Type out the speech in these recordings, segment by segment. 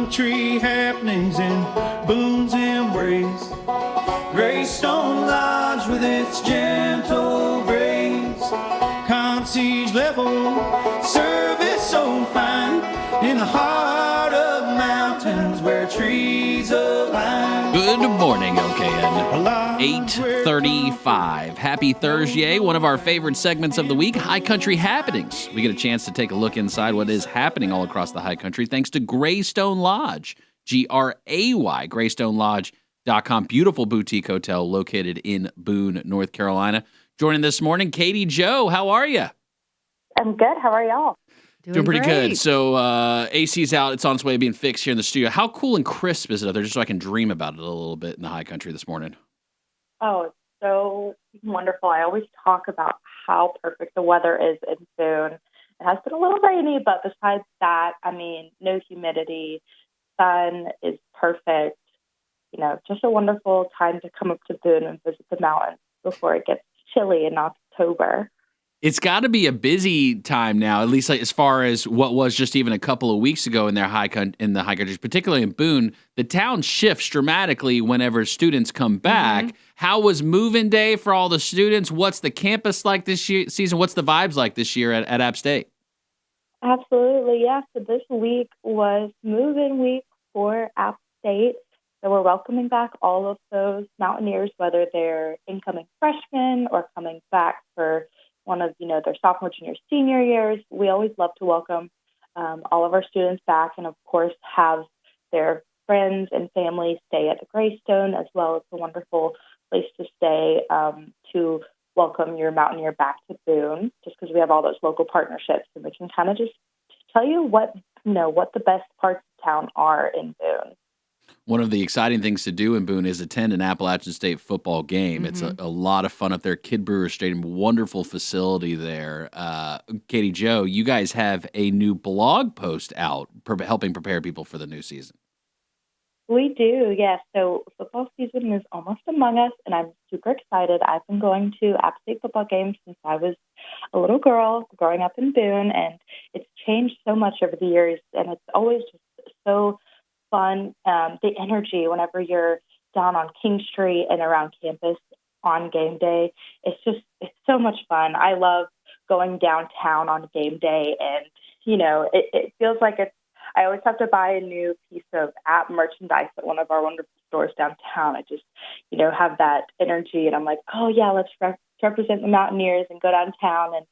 country happenings in Boone's Embrace. Graystone Lodge with its gentle grace. Concierge level service so fine in the heart of mountains where trees align. Good morning, OKN. 8:35. Happy Thursday, one of our favorite segments of the week, High Country Happenings. We get a chance to take a look inside what is happening all across the High Country thanks to Graystone Lodge, Gray, GraystoneLodge.com. Beautiful boutique hotel located in Boone, North Carolina. Joining this morning, Kaity Jo. How are you? I'm good. How are y'all? Doing pretty good. So AC's out. It's on its way to being fixed here in the studio. How cool and crisp is it out there, just so I can dream about it a little bit in the High Country this morning? Oh, it's so wonderful. I always talk about how perfect the weather is in Boone. It has been a little rainy, but besides that, I mean, no humidity. Sun is perfect. You know, just a wonderful time to come up to Boone and visit the mountains before it gets chilly in October. It's got to be a busy time now, at least like as far as what was just even a couple of weeks ago in the high country, particularly in Boone. The town shifts dramatically whenever students come back. Mm-hmm. How was move-in day for all the students? What's the campus like this season? What's the vibes like this year at App State? Absolutely, yeah. So this week was move-in week for App State. So we're welcoming back all of those Mountaineers, whether they're incoming freshmen or coming back for one of, their sophomore, junior, senior years. We always love to welcome all of our students back and, of course, have their friends and family stay at the Graystone as well. It's a wonderful place to stay to welcome your Mountaineer back to Boone, just because we have all those local partnerships, and we can kind of just tell you what the best parts of town are in Boone. One of the exciting things to do in Boone is attend an Appalachian State football game. Mm-hmm. It's a lot of fun up there. Kid Brewer Stadium, wonderful facility there. Kaity Jo, you guys have a new blog post out helping prepare people for the new season. We do, yes. So football season is almost among us, and I'm super excited. I've been going to App State football games since I was a little girl growing up in Boone, and it's changed so much over the years, and it's always just so fun, the energy whenever you're down on King Street and around campus on game day. It's so much fun. I love going downtown on game day, and, it feels like I always have to buy a new piece of app merchandise at one of our wonderful stores downtown. I just, have that energy, and I'm like, oh, yeah, let's represent the Mountaineers and go downtown and,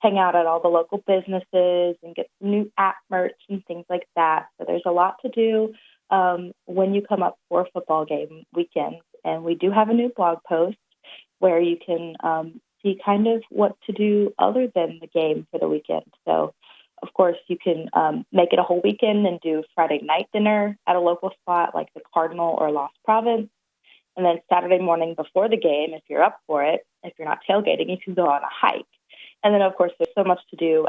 hang out at all the local businesses and get some new app merch and things like that. So there's a lot to do when you come up for football game weekends. And we do have a new blog post where you can see kind of what to do other than the game for the weekend. So, of course, you can make it a whole weekend and do Friday night dinner at a local spot like the Cardinal or Lost Province. And then Saturday morning before the game, if you're up for it, if you're not tailgating, you can go on a hike. And then, of course, there's so much to do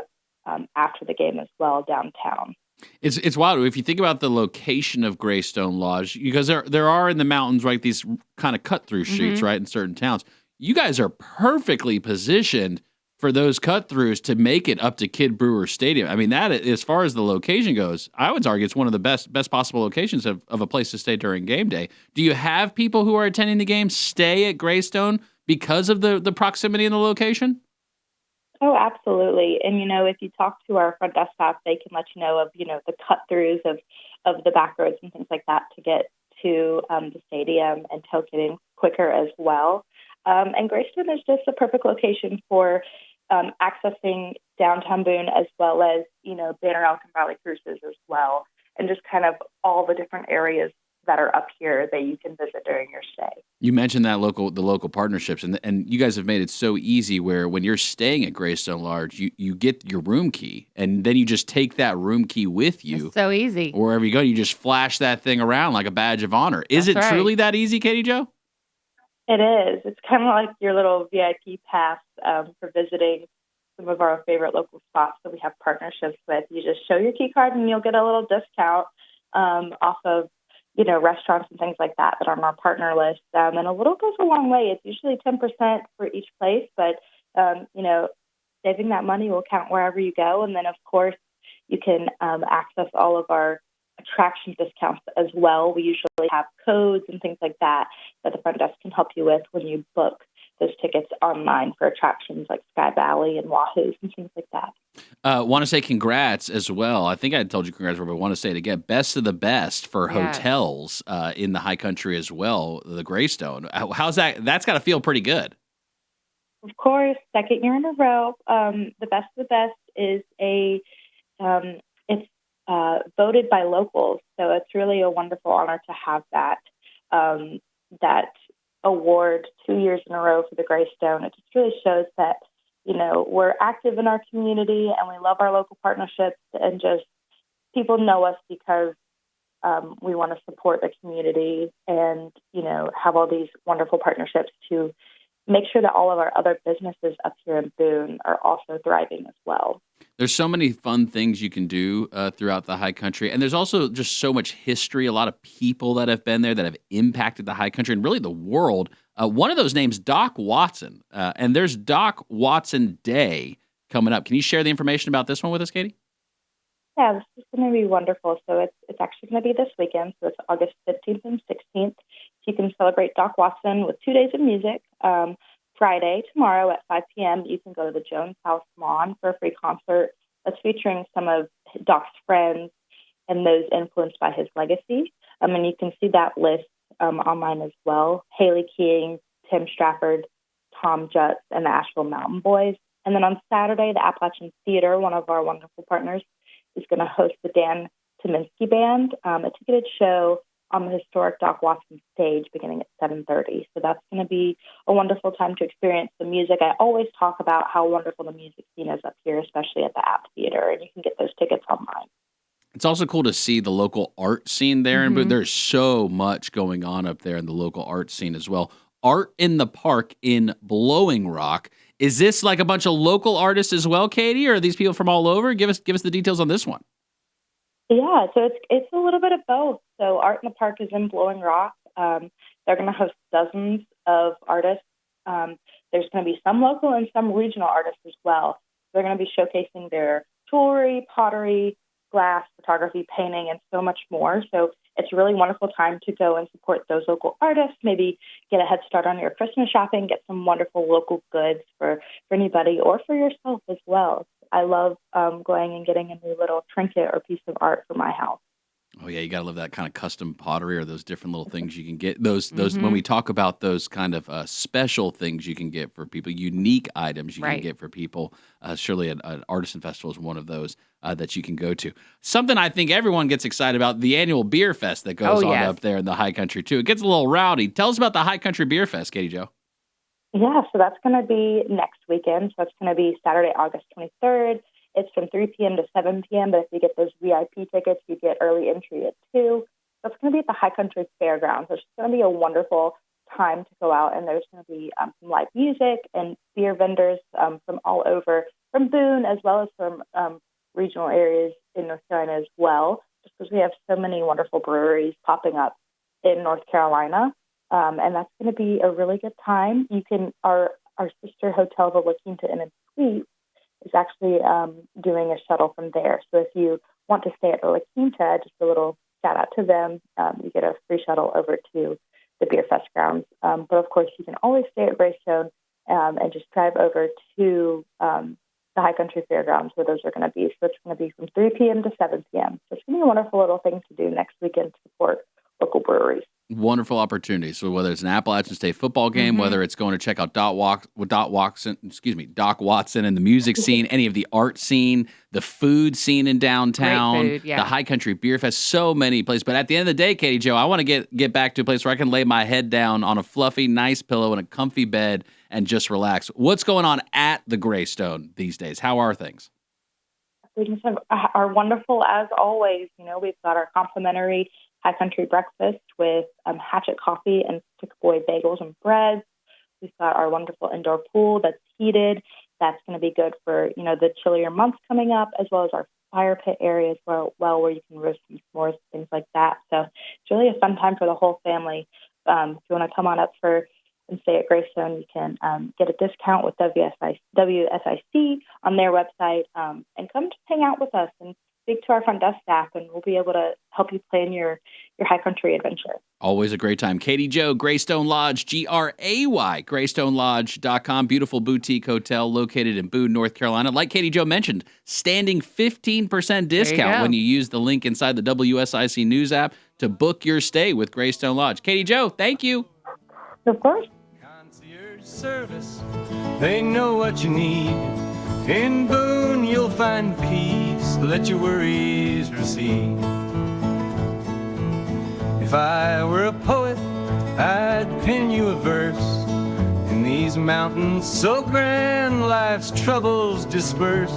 after the game as well downtown. It's wild. If you think about the location of Graystone Lodge, because there are in the mountains, right, these kind of cut-through streets, mm-hmm. right, in certain towns. You guys are perfectly positioned for those cut-throughs to make it up to Kid Brewer Stadium. I mean, that, as far as the location goes, I would argue it's one of the best possible locations of a place to stay during game day. Do you have people who are attending the game stay at Graystone because of the proximity and the location? Oh, absolutely. And, if you talk to our front desk staff, they can let you know of, the cut-throughs of the back roads and things like that to get to the stadium and tailgating quicker as well. And Graystone is just a perfect location for accessing downtown Boone as well as, Banner Elk and Valley Cruises as well, and just kind of all the different areas that are up here that you can visit during your stay. You mentioned that the local partnerships, and you guys have made it so easy where when you're staying at Graystone Lodge, you get your room key, and then you just take that room key with you. It's so easy. Wherever you go, you just flash that thing around like a badge of honor. Is it truly that easy, Kaity Jo? It is. It's kind of like your little VIP pass for visiting some of our favorite local spots that we have partnerships with. You just show your key card and you'll get a little discount off of restaurants and things like that are on our partner list. And a little goes a long way. It's usually 10% for each place, but, saving that money will count wherever you go. And then, of course, you can access all of our attraction discounts as well. We usually have codes and things like that that the front desk can help you with when you book those tickets online for attractions like Sky Valley and Wahoo's and things like that. Want to say congrats as well. I think I told you congrats, but I want to say it again. Best of the best for Yes. hotels in the High Country as well. The Graystone. How's that? That's got to feel pretty good. Of course, second year in a row. The best of the best is it's voted by locals, so it's really a wonderful honor to have that award 2 years in a row for the Graystone. It just really shows that we're active in our community and we love our local partnerships, and just people know us because we want to support the community and have all these wonderful partnerships to make sure that all of our other businesses up here in Boone are also thriving as well. There's so many fun things you can do throughout the High Country, and there's also just so much history. A lot of people that have been there that have impacted the High Country and really the world. One of those names, Doc Watson, and there's Doc Watson Day coming up. Can you share the information about this one with us, Katie? Yeah, this is going to be wonderful. So it's actually going to be this weekend. So it's August 15th and 16th. You can celebrate Doc Watson with 2 days of music. Friday, tomorrow at 5 p.m., you can go to the Jones House Lawn for a free concert that's featuring some of Doc's friends and those influenced by his legacy. And you can see that list online as well. Haley King, Tim Strafford, Tom Jutz, and the Asheville Mountain Boys. And then on Saturday, the Appalachian Theater, one of our wonderful partners, is going to host the Dan Tominski Band, a ticketed show on the historic Doc Watson stage beginning at 7:30. So that's going to be a wonderful time to experience the music. I always talk about how wonderful the music scene is up here, especially at the App Theater, and you can get those tickets online. It's also cool to see the local art scene there, and there's so much going on up there in the local art scene as well. Art in the Park in Blowing Rock. Is this like a bunch of local artists as well, Katie, or are these people from all over? Give us the details on this one. Yeah, so it's a little bit of both. So Art in the Park is in Blowing Rock. They're going to host dozens of artists. There's going to be some local and some regional artists as well. They're going to be showcasing their jewelry, pottery, glass, photography, painting, and so much more. So it's a really wonderful time to go and support those local artists, maybe get a head start on your Christmas shopping, get some wonderful local goods for anybody or for yourself as well. I love going and getting a new little trinket or piece of art for my house. Oh yeah, you gotta love that kind of custom pottery or those different little things you can get. Those when we talk about those kind of special things you can get for people, unique items you can get for people. Surely an artisan festival is one of those that you can go to. Something I think everyone gets excited about, the annual beer fest that goes on up there in the High Country too. It gets a little rowdy. Tell us about the High Country Beer Fest, Kaity Jo. Yeah, so that's going to be next weekend. So it's going to be Saturday, August 23rd. It's from 3 p.m. to 7 p.m., but if you get those VIP tickets, you get early entry at 2. So it's going to be at the High Country Fairgrounds. So it's going to be a wonderful time to go out, and there's going to be some live music and beer vendors from all over, from Boone as well as from regional areas in North Carolina as well, just because we have so many wonderful breweries popping up in North Carolina. And that's going to be a really good time. You can our sister hotel, the La Quinta Inn and Suites, is actually doing a shuttle from there. So if you want to stay at the La Quinta, just a little shout out to them. You get a free shuttle over to the Beer Fest grounds. But of course, you can always stay at Graystone and just drive over to the High Country Fairgrounds where those are going to be. So it's going to be from 3 p.m. to 7 p.m. So it's going to be a wonderful little thing to do next weekend to support local breweries. Wonderful opportunity. So whether it's an Appalachian State football game, whether it's going to check out Doc Watson and the music scene, any of the art scene, the food scene in downtown, Great food, yeah. the High Country Beer Fest, so many places. But at the end of the day, Kaity Jo, I want to get back to a place where I can lay my head down on a fluffy, nice pillow in a comfy bed and just relax. What's going on at the Graystone these days? How are things? Things are wonderful as always. We've got our complimentary High Country breakfast with Hatchet coffee and Stick Boy bagels and breads. We've got our wonderful indoor pool that's heated. That's going to be good for, the chillier months coming up, as well as our fire pit areas where you can roast some s'mores, things like that. So it's really a fun time for the whole family. If you want to come on up and stay at Graystone, you can get a discount with WSIC on their website and come just hang out with us and speak to our front desk staff, and we'll be able to help you plan your high country adventure. Always a great time. Kaity Jo, Graystone Lodge, Gray, GraystoneLodge.com. Beautiful boutique hotel located in Boone, North Carolina. Like Kaity Jo mentioned, standing 15% discount when you use the link inside the WSIC News app to book your stay with Graystone Lodge. Kaity Jo, thank you. Of course. Concierge service, they know what you need. In Boone, you'll find peace. Let your worries recede. If I were a poet, I'd pen you a verse. In these mountains so grand, life's troubles disperse.